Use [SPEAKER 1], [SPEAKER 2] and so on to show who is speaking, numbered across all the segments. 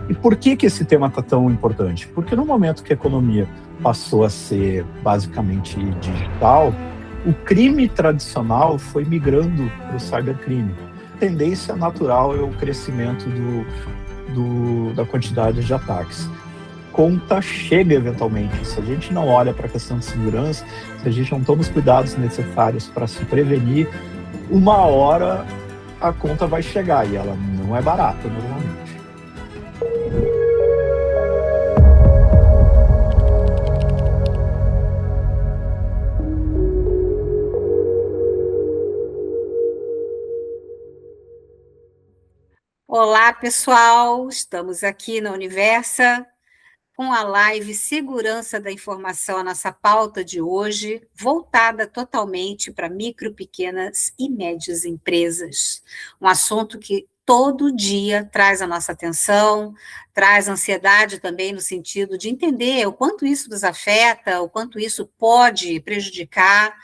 [SPEAKER 1] E por que esse tema está tão importante? Porque no momento que a economia passou a ser basicamente digital, o crime tradicional foi migrando para o cybercrime. A tendência natural é o crescimento da quantidade de ataques. Conta chega eventualmente. Se a gente não olha para a questão de segurança, se a gente não toma os cuidados necessários para se prevenir, uma hora a conta vai chegar e ela não é barata normalmente.
[SPEAKER 2] Olá, pessoal! Estamos aqui na Universa com a live Segurança da Informação, a nossa pauta de hoje, voltada totalmente para micro, pequenas e médias empresas. Um assunto que todo dia traz a nossa atenção, traz ansiedade também no sentido de entender o quanto isso nos afeta, o quanto isso pode prejudicar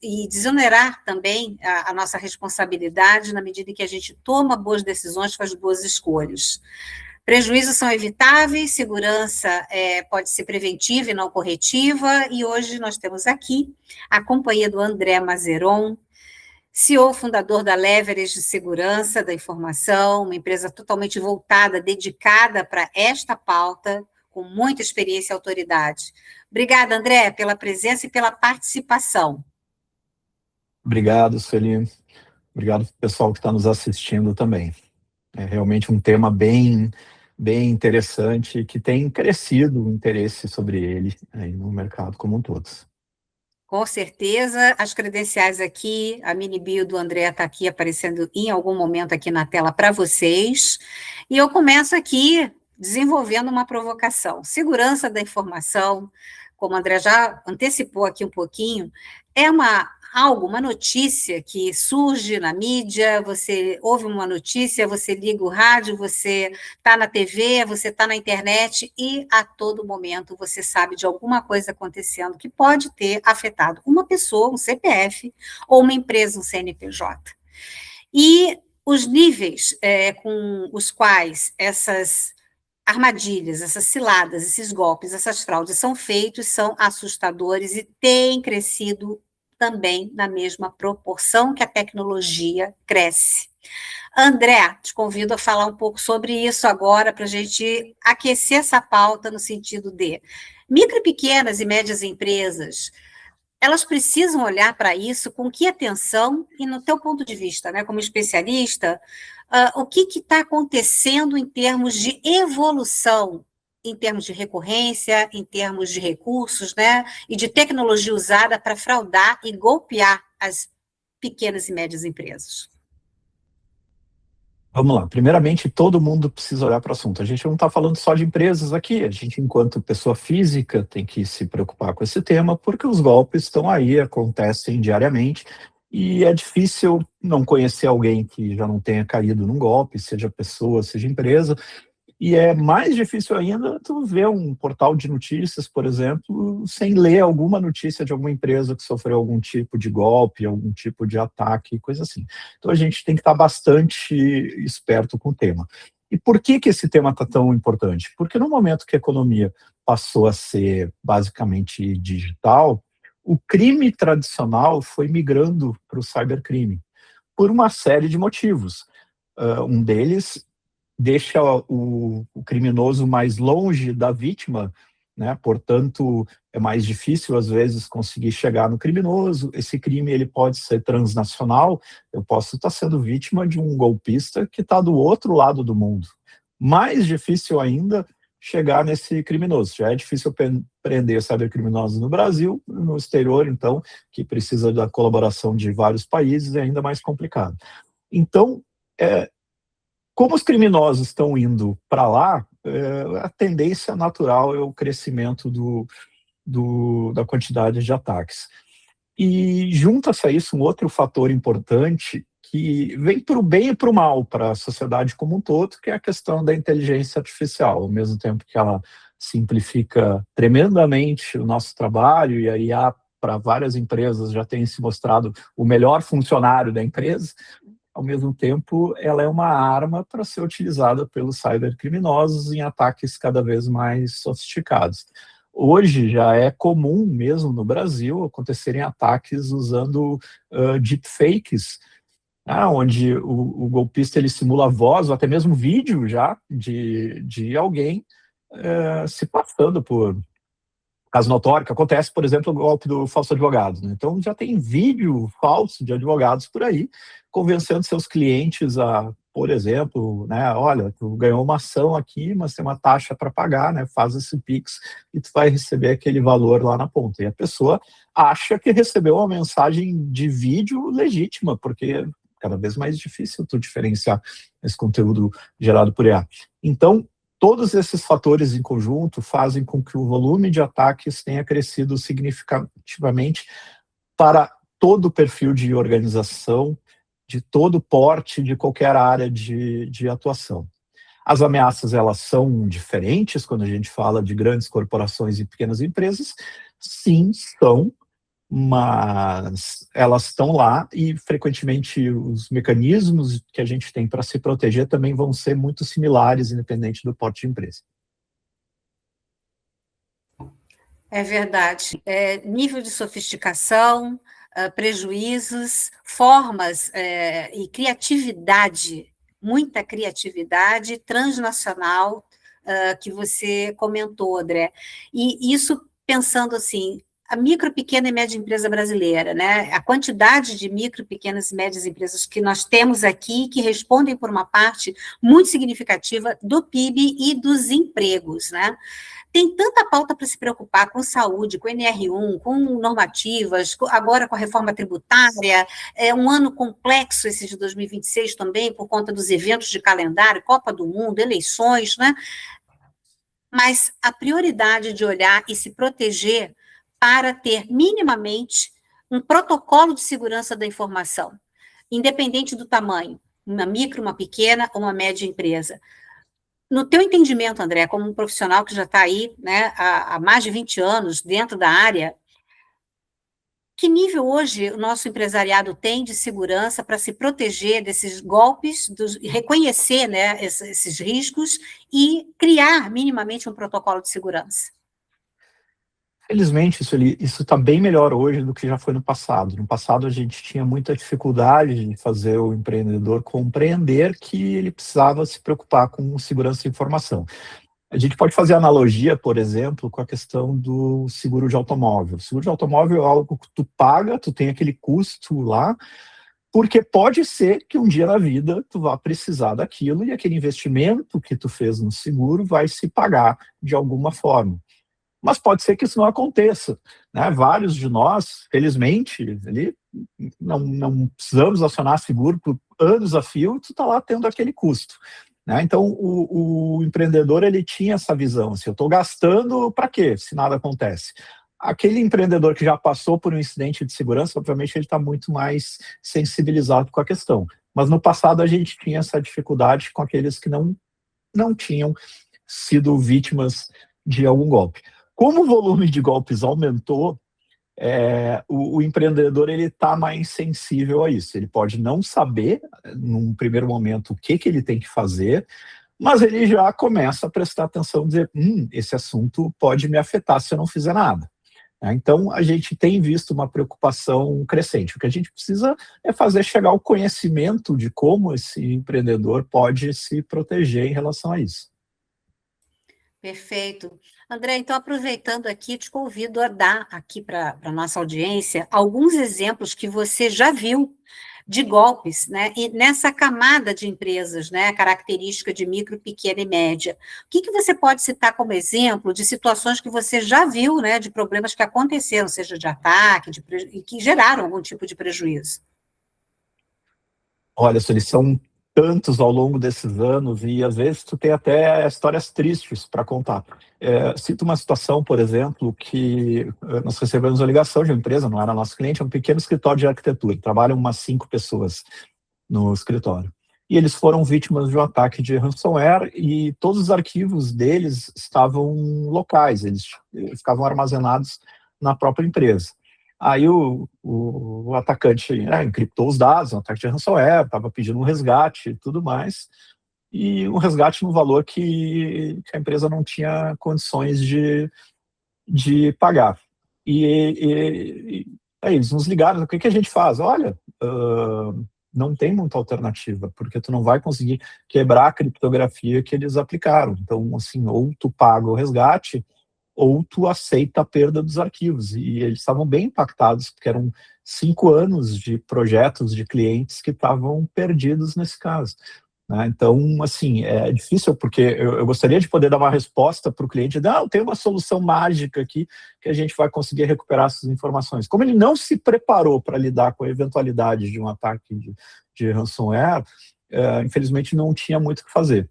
[SPEAKER 2] e desonerar também a nossa responsabilidade na medida em que a gente toma boas decisões, faz boas escolhas. Prejuízos são evitáveis, segurança pode ser preventiva e não corretiva, e hoje nós temos aqui a companhia do André Mazeron, CEO fundador da Leverage de Segurança da Informação, uma empresa totalmente voltada, dedicada para esta pauta, com muita experiência e autoridade. Obrigada, André, pela presença e pela participação.
[SPEAKER 1] Obrigado, Sueli. Obrigado para o pessoal que está nos assistindo também. É realmente um tema bem interessante, que tem crescido o interesse sobre ele aí no mercado como um todo.
[SPEAKER 2] Com certeza, as credenciais aqui, a mini bio do André está aqui aparecendo em algum momento aqui na tela para vocês, e eu começo aqui desenvolvendo uma provocação. Segurança da informação, como o André já antecipou aqui um pouquinho, é uma notícia que surge na mídia, você ouve uma notícia, você liga o rádio, você está na TV, você está na internet e a todo momento você sabe de alguma coisa acontecendo que pode ter afetado uma pessoa, um CPF, ou uma empresa, um CNPJ. E os níveis com os quais essas armadilhas, essas ciladas, esses golpes, essas fraudes são feitos são assustadores e têm crescido também na mesma proporção que a tecnologia cresce. André, te convido a falar um pouco sobre isso agora, para a gente aquecer essa pauta no sentido de micro, pequenas e médias empresas, elas precisam olhar para isso com que atenção e no teu ponto de vista, né, como especialista, o que está acontecendo em termos de evolução, em termos de recorrência, em termos de recursos, né, e de tecnologia usada para fraudar e golpear as pequenas e médias empresas?
[SPEAKER 1] Vamos lá. Primeiramente, todo mundo precisa olhar para o assunto. A gente não está falando só de empresas aqui. A gente, enquanto pessoa física, tem que se preocupar com esse tema, porque os golpes estão aí, acontecem diariamente, e é difícil não conhecer alguém que já não tenha caído num golpe, seja pessoa, seja empresa. E é mais difícil ainda tu ver um portal de notícias, por exemplo, sem ler alguma notícia de alguma empresa que sofreu algum tipo de golpe, algum tipo de ataque, coisa assim. Então a gente tem que estar bastante esperto com o tema. E por que esse tema está tão importante? Porque no momento que a economia passou a ser basicamente digital, o crime tradicional foi migrando para o cybercrime, por uma série de motivos. Um deles deixa o criminoso mais longe da vítima, né? Portanto, é mais difícil, às vezes, conseguir chegar no criminoso. Esse crime ele pode ser transnacional, eu posso estar sendo vítima de um golpista que está do outro lado do mundo. Mais difícil ainda chegar nesse criminoso. Já é difícil prender cybercriminosos no Brasil, no exterior, então, que precisa da colaboração de vários países, é ainda mais complicado. Então, como os criminosos estão indo para lá, a tendência natural é o crescimento da quantidade de ataques. E junta-se a isso um outro fator importante que vem para o bem e para o mal, para a sociedade como um todo, que é a questão da inteligência artificial. Ao mesmo tempo que ela simplifica tremendamente o nosso trabalho, e a IA para várias empresas já tem se mostrado o melhor funcionário da empresa, ao mesmo tempo, ela é uma arma para ser utilizada pelos cybercriminosos em ataques cada vez mais sofisticados. Hoje já é comum, mesmo no Brasil, acontecerem ataques usando deepfakes, onde o golpista ele simula a voz ou até mesmo vídeo já de alguém se passando por caso notório, que acontece, por exemplo, o golpe do falso advogado, né? Então já tem vídeo falso de advogados por aí, convencendo seus clientes a, por exemplo, né, olha, tu ganhou uma ação aqui, mas tem uma taxa para pagar, né, faz esse Pix e tu vai receber aquele valor lá na ponta. E a pessoa acha que recebeu uma mensagem de vídeo legítima, porque é cada vez mais difícil tu diferenciar esse conteúdo gerado por IA. Então, todos esses fatores em conjunto fazem com que o volume de ataques tenha crescido significativamente para todo o perfil de organização, de todo porte, de qualquer área de atuação. As ameaças, elas são diferentes quando a gente fala de grandes corporações e pequenas empresas? Sim, são, mas elas estão lá e, frequentemente, os mecanismos que a gente tem para se proteger também vão ser muito similares, independente do porte de empresa.
[SPEAKER 2] É verdade. Nível de sofisticação, prejuízos, formas e criatividade, muita criatividade transnacional que você comentou, André. E isso pensando assim, a micro, pequena e média empresa brasileira, né? A quantidade de micro, pequenas e médias empresas que nós temos aqui, que respondem por uma parte muito significativa do PIB e dos empregos, né? Tem tanta pauta para se preocupar com saúde, com NR1, com normativas, agora com a reforma tributária, é um ano complexo esse de 2026 também, por conta dos eventos de calendário, Copa do Mundo, eleições, né? Mas a prioridade de olhar e se proteger para ter minimamente um protocolo de segurança da informação, independente do tamanho, uma micro, uma pequena ou uma média empresa. No teu entendimento, André, como um profissional que já está aí, né, há mais de 20 anos dentro da área, que nível hoje o nosso empresariado tem de segurança para se proteger desses golpes, reconhecer, né, esses riscos e criar minimamente um protocolo de segurança?
[SPEAKER 1] Felizmente, isso está bem melhor hoje do que já foi no passado. No passado, a gente tinha muita dificuldade de fazer o empreendedor compreender que ele precisava se preocupar com segurança de informação. A gente pode fazer analogia, por exemplo, com a questão do seguro de automóvel. O seguro de automóvel é algo que tu paga, tu tem aquele custo lá, porque pode ser que um dia na vida tu vá precisar daquilo e aquele investimento que tu fez no seguro vai se pagar de alguma forma. Mas pode ser que isso não aconteça, né? Vários de nós, felizmente, não precisamos acionar seguro por anos a fio, tu está lá tendo aquele custo, né? Então, o empreendedor, ele tinha essa visão, assim, eu estou gastando para quê, se nada acontece? Aquele empreendedor que já passou por um incidente de segurança, obviamente, ele está muito mais sensibilizado com a questão. Mas no passado a gente tinha essa dificuldade com aqueles que não tinham sido vítimas de algum golpe. Como o volume de golpes aumentou, o empreendedor está mais sensível a isso. Ele pode não saber, num primeiro momento, o que ele tem que fazer, mas ele já começa a prestar atenção e dizer, esse assunto pode me afetar se eu não fizer nada. Então, a gente tem visto uma preocupação crescente. O que a gente precisa é fazer chegar o conhecimento de como esse empreendedor pode se proteger em relação a isso.
[SPEAKER 2] Perfeito. André, então, aproveitando aqui, te convido a dar aqui para a nossa audiência alguns exemplos que você já viu de golpes, né? E nessa camada de empresas, né? Característica de micro, pequena e média. O que você pode citar como exemplo de situações que você já viu, né? De problemas que aconteceram, seja de ataque, e que geraram algum tipo de prejuízo?
[SPEAKER 1] Olha, eles são tantos ao longo desses anos e às vezes tu tem até histórias tristes para contar. Cito uma situação, por exemplo, que nós recebemos a ligação de uma empresa, não era nosso cliente, é um pequeno escritório de arquitetura, trabalham umas 5 pessoas no escritório. E eles foram vítimas de um ataque de ransomware e todos os arquivos deles estavam locais, eles ficavam armazenados na própria empresa. Aí o atacante encriptou os dados, um ataque de ransomware, estava pedindo um resgate e tudo mais, e um resgate no valor que a empresa não tinha condições de pagar. E aí eles nos ligaram, o que a gente faz? Olha, não tem muita alternativa, porque tu não vai conseguir quebrar a criptografia que eles aplicaram. Então, assim, ou tu paga o resgate, ou tu aceita a perda dos arquivos. E eles estavam bem impactados, porque eram 5 anos de projetos de clientes que estavam perdidos nesse caso. Né? Então, assim, é difícil, porque eu gostaria de poder dar uma resposta para o cliente, não, tem uma solução mágica aqui que a gente vai conseguir recuperar essas informações. Como ele não se preparou para lidar com a eventualidade de um ataque de ransomware, infelizmente não tinha muito o que fazer.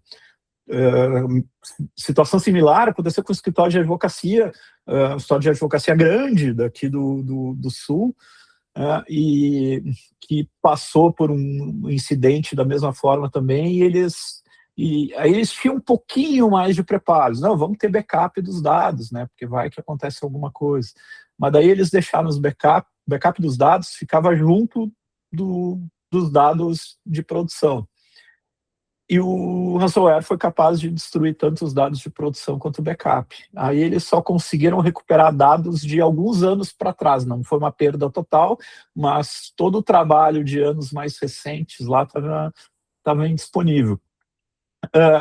[SPEAKER 1] Situação similar aconteceu com o escritório de advocacia, um escritório de advocacia grande daqui do Sul, e que passou por um incidente da mesma forma também, e aí eles tinham um pouquinho mais de preparos. Não, vamos ter backup dos dados, né, porque vai que acontece alguma coisa. Mas daí eles deixaram os backup dos dados, ficava junto dos dados de produção. E o ransomware foi capaz de destruir tanto os dados de produção quanto o backup. Aí eles só conseguiram recuperar dados de alguns anos para trás. Não foi uma perda total, mas todo o trabalho de anos mais recentes lá estava indisponível.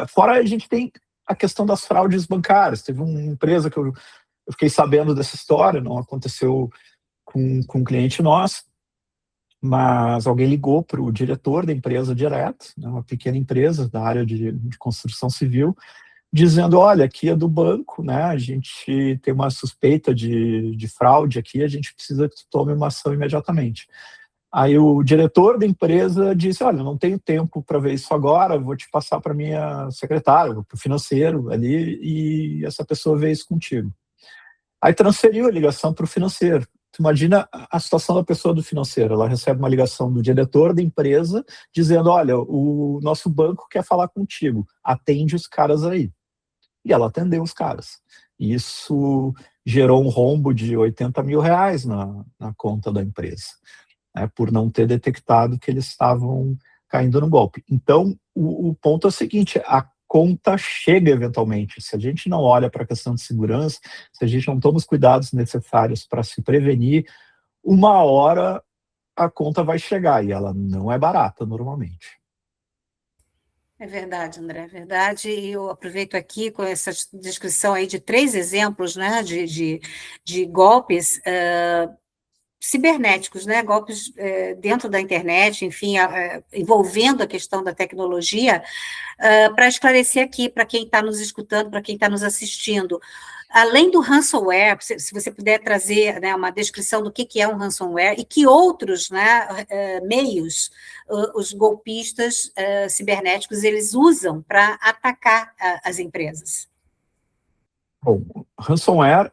[SPEAKER 1] Fora a gente tem a questão das fraudes bancárias. Teve uma empresa que eu fiquei sabendo dessa história, não aconteceu com um cliente nosso, mas alguém ligou para o diretor da empresa direto, né, uma pequena empresa da área de construção civil, dizendo, olha, aqui é do banco, né, a gente tem uma suspeita de fraude aqui, a gente precisa que tu tome uma ação imediatamente. Aí o diretor da empresa disse, olha, não tenho tempo para ver isso agora, vou te passar para minha secretária, para o financeiro ali, e essa pessoa vê isso contigo. Aí transferiu a ligação para o financeiro. Tu imagina a situação da pessoa do financeiro, ela recebe uma ligação do diretor da empresa dizendo, olha, o nosso banco quer falar contigo, atende os caras aí. E ela atendeu os caras. Isso gerou um rombo de R$ 80 mil na conta da empresa, né, por não ter detectado que eles estavam caindo no golpe. Então, o ponto é o seguinte, a conta chega eventualmente. Se a gente não olha para a questão de segurança, se a gente não toma os cuidados necessários para se prevenir, uma hora a conta vai chegar e ela não é barata normalmente.
[SPEAKER 2] É verdade, André, é verdade. E eu aproveito aqui com essa descrição aí de 3 exemplos, né, de golpes cibernéticos, né, golpes dentro da internet, enfim, envolvendo a questão da tecnologia, para esclarecer aqui para quem está nos escutando, para quem está nos assistindo. Além do ransomware, se você puder trazer, né, uma descrição do que é um ransomware e que outros, né, meios os golpistas cibernéticos eles usam para atacar as empresas.
[SPEAKER 1] Bom, ransomware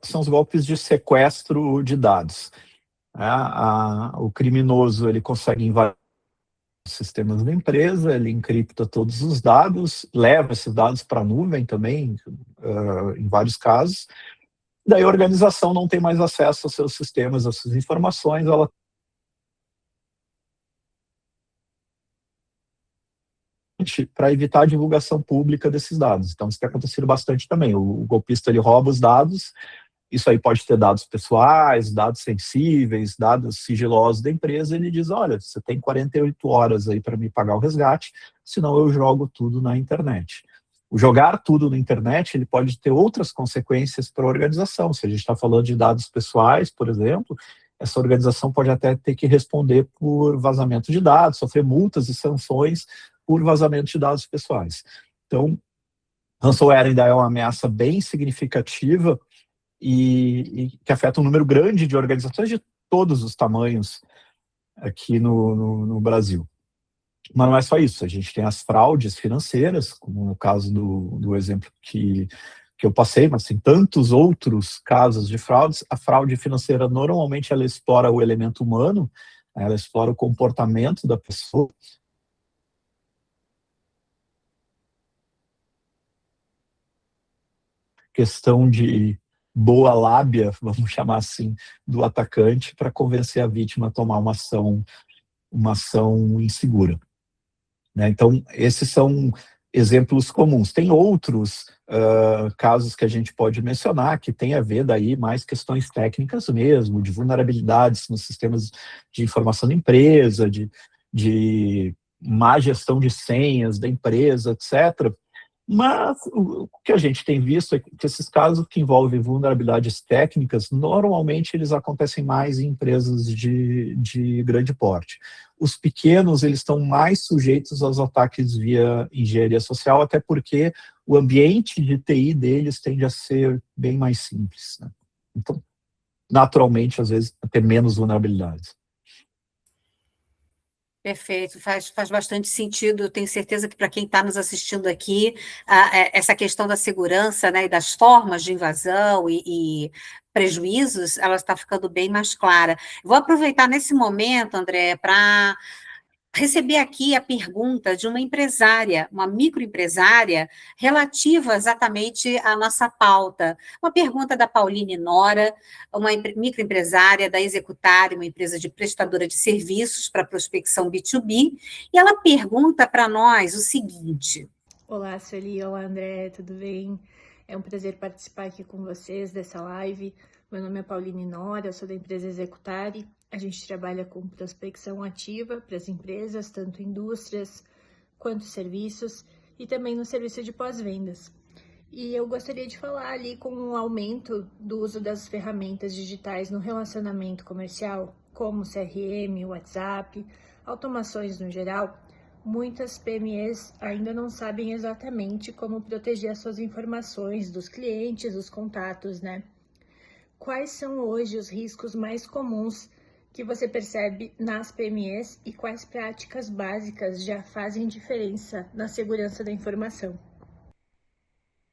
[SPEAKER 1] são os golpes de sequestro de dados. O criminoso ele consegue invadir os sistemas da empresa, ele encripta todos os dados, leva esses dados para a nuvem também, em vários casos. Daí a organização não tem mais acesso aos seus sistemas, às suas informações, ela para evitar a divulgação pública desses dados. Então, isso tem acontecido bastante também. O golpista ele rouba os dados, isso aí pode ter dados pessoais, dados sensíveis, dados sigilosos da empresa, ele diz, olha, você tem 48 horas aí para me pagar o resgate, senão eu jogo tudo na internet. O jogar tudo na internet, ele pode ter outras consequências para a organização. Se a gente está falando de dados pessoais, por exemplo, essa organização pode até ter que responder por vazamento de dados, sofrer multas e sanções por vazamento de dados pessoais. Então, ransomware ainda é uma ameaça bem significativa e que afeta um número grande de organizações de todos os tamanhos aqui no Brasil. Mas não é só isso, a gente tem as fraudes financeiras, como no caso do exemplo que eu passei, mas tem tantos outros casos de fraudes. A fraude financeira, normalmente, ela explora o elemento humano, ela explora o comportamento da pessoa. Questão de boa lábia, vamos chamar assim, do atacante para convencer a vítima a tomar uma ação insegura, né? Então, esses são exemplos comuns. Tem outros casos que a gente pode mencionar, que tem a ver daí mais questões técnicas mesmo, de vulnerabilidades nos sistemas de informação da empresa, de má gestão de senhas da empresa, etc. Mas o que a gente tem visto é que esses casos que envolvem vulnerabilidades técnicas, normalmente eles acontecem mais em empresas de grande porte. Os pequenos, eles estão mais sujeitos aos ataques via engenharia social, até porque o ambiente de TI deles tende a ser bem mais simples, né? Então, naturalmente, às vezes, ter menos vulnerabilidades.
[SPEAKER 2] Perfeito, faz bastante sentido. Eu tenho certeza que para quem está nos assistindo aqui, essa questão da segurança, né, e das formas de invasão e prejuízos, ela está ficando bem mais clara. Vou aproveitar nesse momento, André, para receber aqui a pergunta de uma empresária, uma microempresária, relativa exatamente à nossa pauta. Uma pergunta da Pauline Nora, uma microempresária da Executária, uma empresa de prestadora de serviços para prospecção B2B, e ela pergunta para nós o seguinte.
[SPEAKER 3] Olá, Sueli, olá, André, tudo bem? É um prazer participar aqui com vocês dessa live. Meu nome é Pauline Nora, eu sou da empresa Executare. A gente trabalha com prospecção ativa para as empresas, tanto indústrias quanto serviços, e também no serviço de pós-vendas. E eu gostaria de falar ali com o aumento do uso das ferramentas digitais no relacionamento comercial, como CRM, WhatsApp, automações no geral. Muitas PMEs ainda não sabem exatamente como proteger as suas informações dos clientes, dos contatos, né? Quais são hoje os riscos mais comuns que você percebe nas PMEs e quais práticas básicas já fazem diferença na segurança da informação?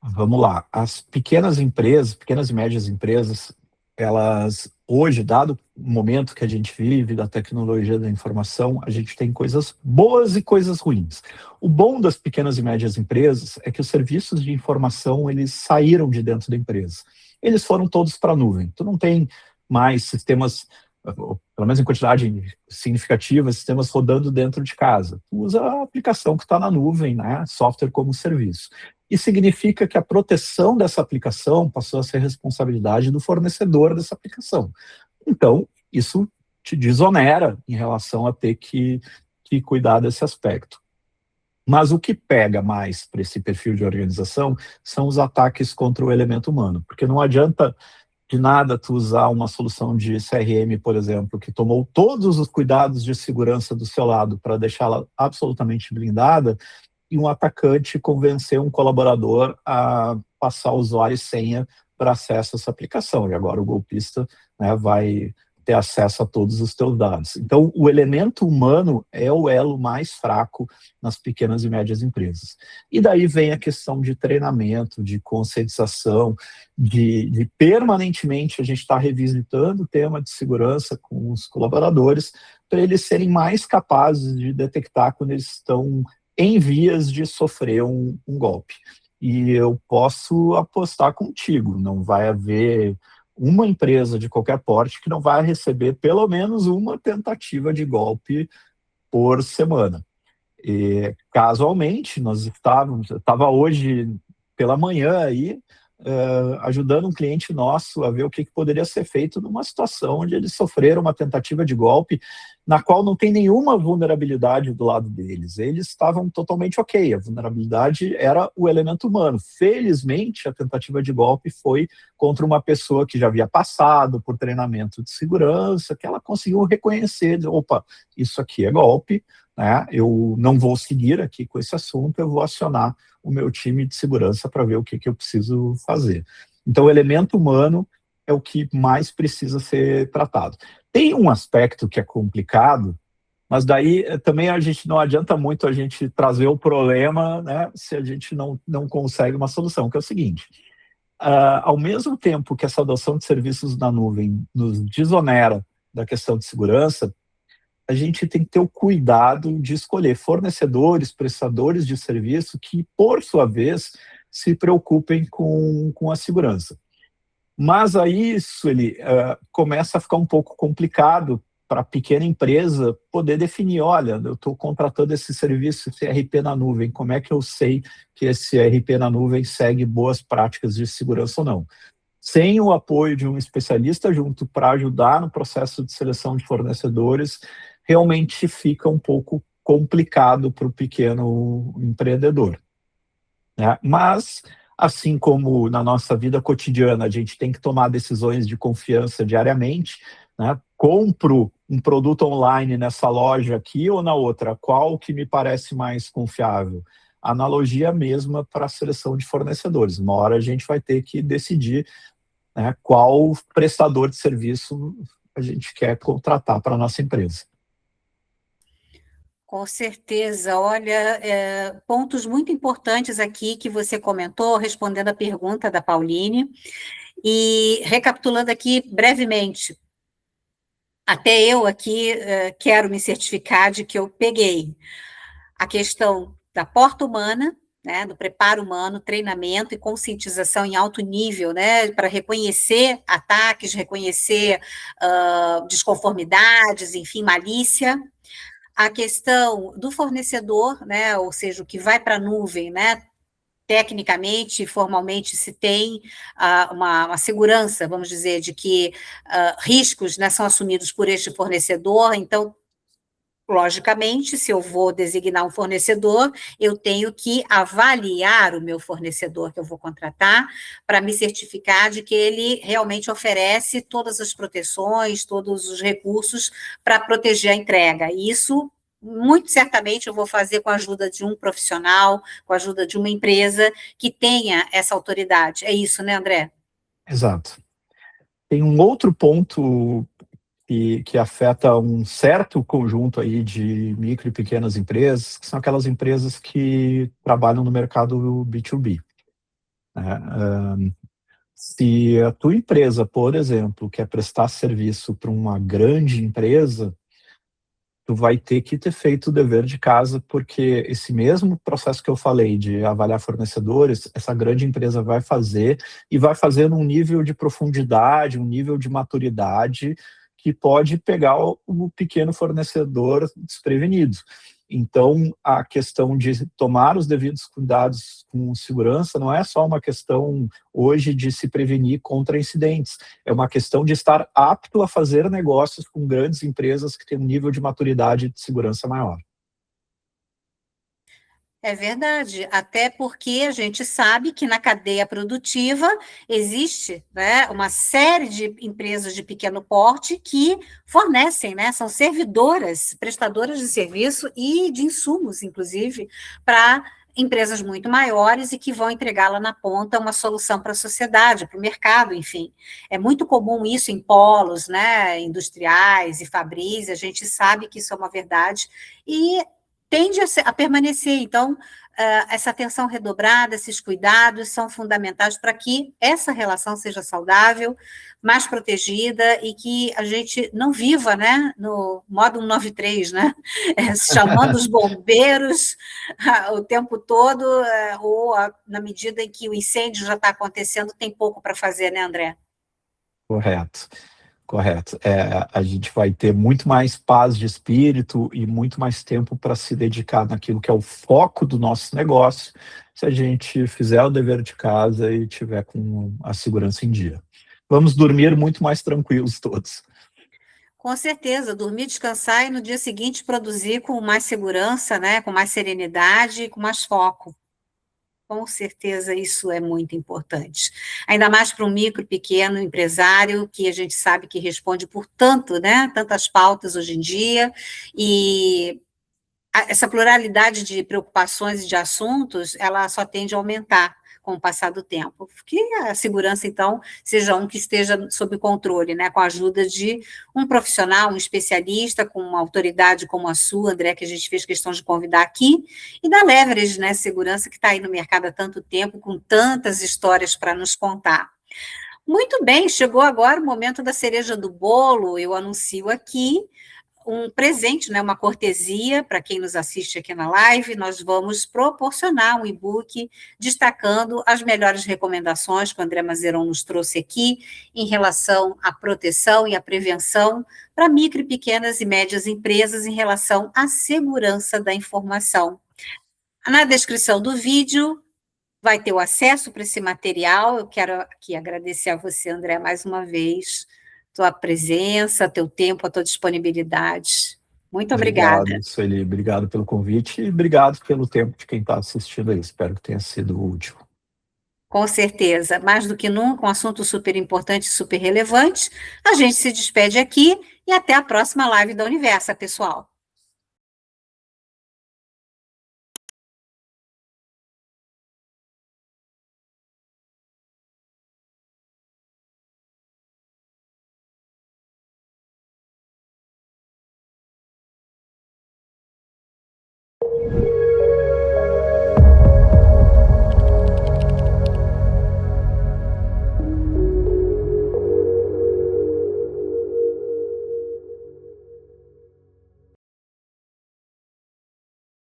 [SPEAKER 1] Vamos lá. As pequenas empresas, pequenas e médias empresas, elas hoje, dado o momento que a gente vive da tecnologia da informação, a gente tem coisas boas e coisas ruins. O bom das pequenas e médias empresas é que os serviços de informação, eles saíram de dentro da empresa. Eles foram todos para a nuvem. Tu não tem mais sistemas, pelo menos em quantidade significativa, sistemas rodando dentro de casa. Tu usa a aplicação que está na nuvem, né? Software como serviço. E significa que a proteção dessa aplicação passou a ser responsabilidade do fornecedor dessa aplicação. Então, isso te desonera em relação a ter que cuidar desse aspecto. Mas o que pega mais para esse perfil de organização são os ataques contra o elemento humano, porque não adianta de nada tu usar uma solução de CRM, por exemplo, que tomou todos os cuidados de segurança do seu lado para deixá-la absolutamente blindada, e um atacante convencer um colaborador a passar usuário e senha para acesso a essa aplicação. E agora o golpista, né, vai ter acesso a todos os teus dados. Então, o elemento humano é o elo mais fraco nas pequenas e médias empresas. E daí vem a questão de treinamento, de conscientização, de permanentemente a gente está revisitando o tema de segurança com os colaboradores para eles serem mais capazes de detectar quando eles estão em vias de sofrer um golpe. E eu posso apostar contigo, não vai haver uma empresa de qualquer porte que não vai receber pelo menos uma tentativa de golpe por semana. E, casualmente, eu estava hoje pela manhã aí, ajudando um cliente nosso a ver o que poderia ser feito numa situação onde eles sofreram uma tentativa de golpe na qual não tem nenhuma vulnerabilidade do lado deles. Eles estavam totalmente ok, a vulnerabilidade era o elemento humano. Felizmente, a tentativa de golpe foi contra uma pessoa que já havia passado por treinamento de segurança, que ela conseguiu reconhecer, opa, isso aqui é golpe, né? Eu não vou seguir aqui com esse assunto, eu vou acionar o meu time de segurança para ver o que eu preciso fazer. Então, o elemento humano é o que mais precisa ser tratado. Tem um aspecto que é complicado, mas daí também a gente não adianta muito a gente trazer o problema, né, se a gente não consegue uma solução, que é o seguinte: ao mesmo tempo que essa adoção de serviços na nuvem nos desonera da questão de segurança, a gente tem que ter o cuidado de escolher fornecedores, prestadores de serviço que, por sua vez, se preocupem com a segurança. Mas aí isso começa a ficar um pouco complicado para a pequena empresa poder definir, olha, eu estou contratando esse serviço, esse RP na nuvem, como é que eu sei que esse RP na nuvem segue boas práticas de segurança ou não? Sem o apoio de um especialista junto para ajudar no processo de seleção de fornecedores, realmente fica um pouco complicado para o pequeno empreendedor, né? Mas, assim como na nossa vida cotidiana, a gente tem que tomar decisões de confiança diariamente, né? Compro um produto online nessa loja aqui ou na outra, qual que me parece mais confiável? Analogia mesma para a seleção de fornecedores. Uma hora a gente vai ter que decidir, né, qual prestador de serviço a gente quer contratar para a nossa empresa.
[SPEAKER 2] Com certeza, olha, pontos muito importantes aqui que você comentou, respondendo a pergunta da Pauline, e recapitulando aqui brevemente, até eu aqui quero me certificar de que eu peguei a questão da porta humana, né, do preparo humano, treinamento e conscientização em alto nível, né, para reconhecer ataques, reconhecer desconformidades, enfim, malícia. A questão do fornecedor, né, ou seja, o que vai para a nuvem, né, tecnicamente, formalmente, se tem uma segurança, vamos dizer, de que riscos, né, são assumidos por este fornecedor, então, logicamente, se eu vou designar um fornecedor, eu tenho que avaliar o meu fornecedor que eu vou contratar para me certificar de que ele realmente oferece todas as proteções, todos os recursos para proteger a entrega. E isso, muito certamente, eu vou fazer com a ajuda de um profissional, com a ajuda de uma empresa que tenha essa autoridade. É isso, né, André?
[SPEAKER 1] Exato. Tem um outro ponto que afeta um certo conjunto aí de micro e pequenas empresas, que são aquelas empresas que trabalham no mercado B2B, né? Se a tua empresa, por exemplo, quer prestar serviço para uma grande empresa, tu vai ter que ter feito o dever de casa, porque esse mesmo processo que eu falei de avaliar fornecedores, essa grande empresa vai fazer, e vai fazer num nível de profundidade, um nível de maturidade que pode pegar o pequeno fornecedor desprevenido. Então, a questão de tomar os devidos cuidados com segurança não é só uma questão hoje de se prevenir contra incidentes, é uma questão de estar apto a fazer negócios com grandes empresas que têm um nível de maturidade e de segurança maior.
[SPEAKER 2] É verdade, até porque a gente sabe que na cadeia produtiva existe, né, uma série de empresas de pequeno porte que fornecem, né, são servidoras, prestadoras de serviço e de insumos, inclusive, para empresas muito maiores e que vão entregar lá na ponta uma solução para a sociedade, para o mercado, enfim. É muito comum isso em polos, né, industriais e fabris, a gente sabe que isso é uma verdade, e tende a permanecer. Então, essa atenção redobrada, esses cuidados são fundamentais para que essa relação seja saudável, mais protegida e que a gente não viva, né, no modo 193, né, chamando os bombeiros o tempo todo, ou na medida em que o incêndio já está acontecendo, tem pouco para fazer, né, André?
[SPEAKER 1] Correto. Correto. A gente vai ter muito mais paz de espírito e muito mais tempo para se dedicar naquilo que é o foco do nosso negócio, se a gente fizer o dever de casa e tiver com a segurança em dia. Vamos dormir muito mais tranquilos todos.
[SPEAKER 2] Com certeza, dormir, descansar e no dia seguinte produzir com mais segurança, né, com mais serenidade, com mais foco. Com certeza isso é muito importante. Ainda mais para um micro, pequeno empresário, que a gente sabe que responde por tanto, né, tantas pautas hoje em dia, e essa pluralidade de preocupações e de assuntos, ela só tende a aumentar com o passar do tempo. Que a segurança, então, seja um que esteja sob controle, né, com a ajuda de um profissional, um especialista, com uma autoridade como a sua, André, que a gente fez questão de convidar aqui, e da Leverage, né, segurança que está aí no mercado há tanto tempo, com tantas histórias para nos contar. Muito bem, chegou agora o momento da cereja do bolo, eu anuncio aqui um presente, né, uma cortesia para quem nos assiste aqui na live. Nós vamos proporcionar um e-book destacando as melhores recomendações que o André Mazeron nos trouxe aqui em relação à proteção e à prevenção para micro, pequenas e médias empresas em relação à segurança da informação. Na descrição do vídeo vai ter o acesso para esse material. Eu quero aqui agradecer a você, André, mais uma vez, tua presença, teu tempo, a tua disponibilidade. Muito obrigada.
[SPEAKER 1] Obrigado, Sueli. Obrigado pelo convite e obrigado pelo tempo de quem está assistindo aí. Espero que tenha sido útil.
[SPEAKER 2] Com certeza, mais do que nunca, um assunto super importante e super relevante. A gente se despede aqui e até a próxima live da Universa, pessoal.